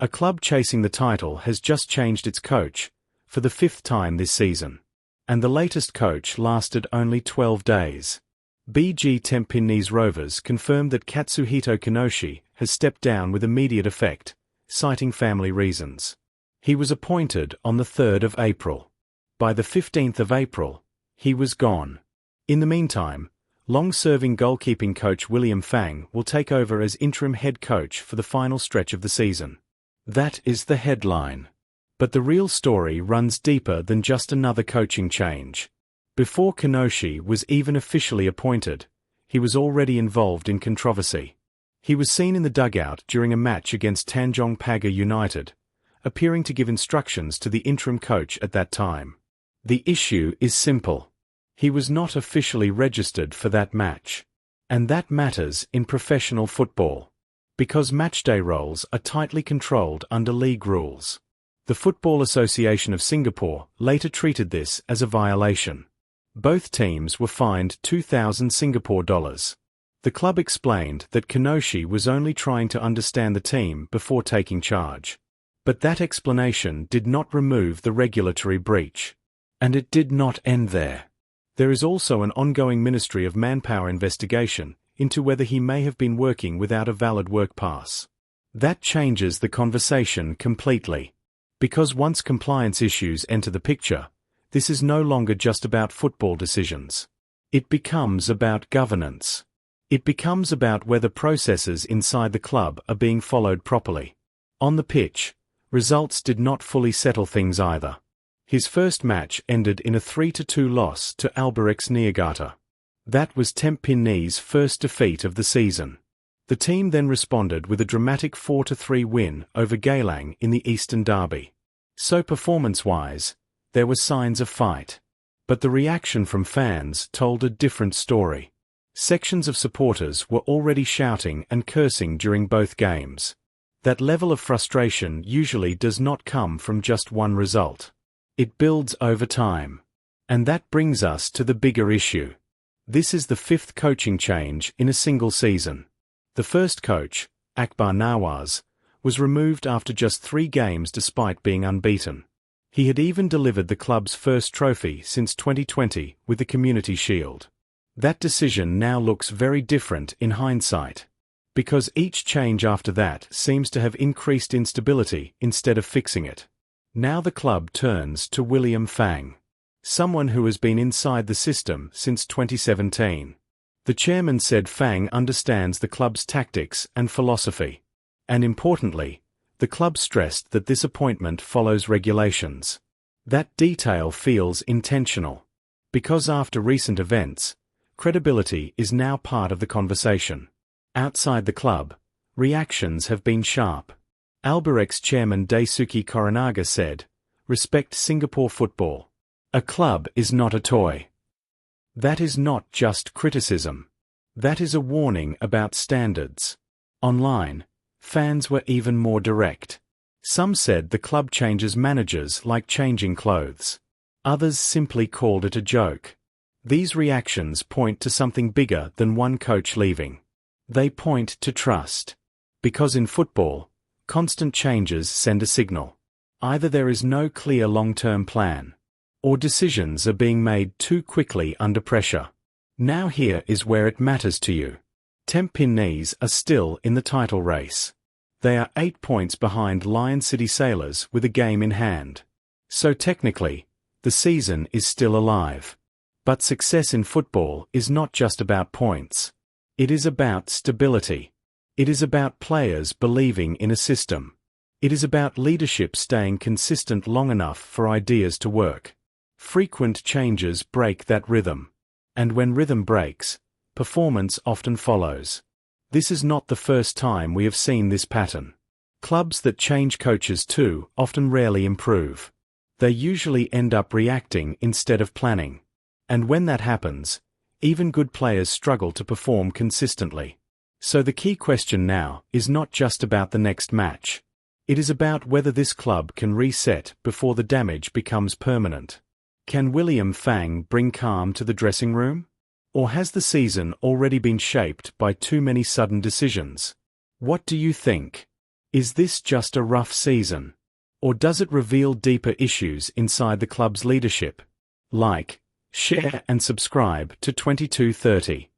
A club chasing the title has just changed its coach, for the 5th time this season. And the latest coach lasted only 12 days. BG Tampines Rovers confirmed that Katsuhito Kinoshi has stepped down with immediate effect, citing family reasons. He was appointed on the 3rd of April. By the 15th of April, he was gone. In the meantime, long-serving goalkeeping coach William Fang will take over as interim head coach for the final stretch of the season. That is the headline. But the real story runs deeper than just another coaching change. Before Kinoshi was even officially appointed, he was already involved in controversy. He was seen in the dugout during a match against Tanjong Pagar United, appearing to give instructions to the interim coach at that time. The issue is simple. He was not officially registered for that match. And that matters in professional football. Because matchday roles are tightly controlled under league rules. The Football Association of Singapore later treated this as a violation. Both teams were fined 2,000 Singapore dollars. The club explained that Kinoshi was only trying to understand the team before taking charge. But that explanation did not remove the regulatory breach. And it did not end there. There is also an ongoing Ministry of Manpower investigation into whether he may have been working without a valid work pass. That changes the conversation completely. Because once compliance issues enter the picture, this is no longer just about football decisions. It becomes about governance. It becomes about whether processes inside the club are being followed properly. On the pitch, results did not fully settle things either. His first match ended in a 3-2 loss to Albirex Niigata. That was Tampines' first defeat of the season. The team then responded with a dramatic 4-3 win over Geylang in the Eastern Derby. So performance-wise, there were signs of fight. But the reaction from fans told a different story. Sections of supporters were already shouting and cursing during both games. That level of frustration usually does not come from just one result. It builds over time. And that brings us to the bigger issue. This is the 5th coaching change in a single season. The first coach, Akbar Nawaz, was removed after just 3 games despite being unbeaten. He had even delivered the club's first trophy since 2020 with the Community Shield. That decision now looks very different in hindsight. Because each change after that seems to have increased instability instead of fixing it. Now the club turns to William Fang. Someone who has been inside the system since 2017. The chairman said Fang understands the club's tactics and philosophy. And importantly, the club stressed that this appointment follows regulations. That detail feels intentional. Because after recent events, credibility is now part of the conversation. Outside the club, reactions have been sharp. Albirex chairman Daisuke Koranaga said, "Respect Singapore football. A club is not a toy." That is not just criticism. That is a warning about standards. Online, fans were even more direct. Some said the club changes managers like changing clothes. Others simply called it a joke. These reactions point to something bigger than one coach leaving. They point to trust. Because in football, constant changes send a signal. Either there is no clear long-term plan, or decisions are being made too quickly under pressure. Now here is where it matters to you. Tampines are still in the title race. They are 8 points behind Lion City Sailors with a game in hand. So technically, the season is still alive. But success in football is not just about points. It is about stability. It is about players believing in a system. It is about leadership staying consistent long enough for ideas to work. Frequent changes break that rhythm. And when rhythm breaks, performance often follows. This is not the first time we have seen this pattern. Clubs that change coaches too often rarely improve. They usually end up reacting instead of planning. And when that happens, even good players struggle to perform consistently. So the key question now is not just about the next match. It is about whether this club can reset before the damage becomes permanent. Can William Fang bring calm to the dressing room? Or has the season already been shaped by too many sudden decisions? What do you think? Is this just a rough season? Or does it reveal deeper issues inside the club's leadership? Like, share and subscribe to 2230.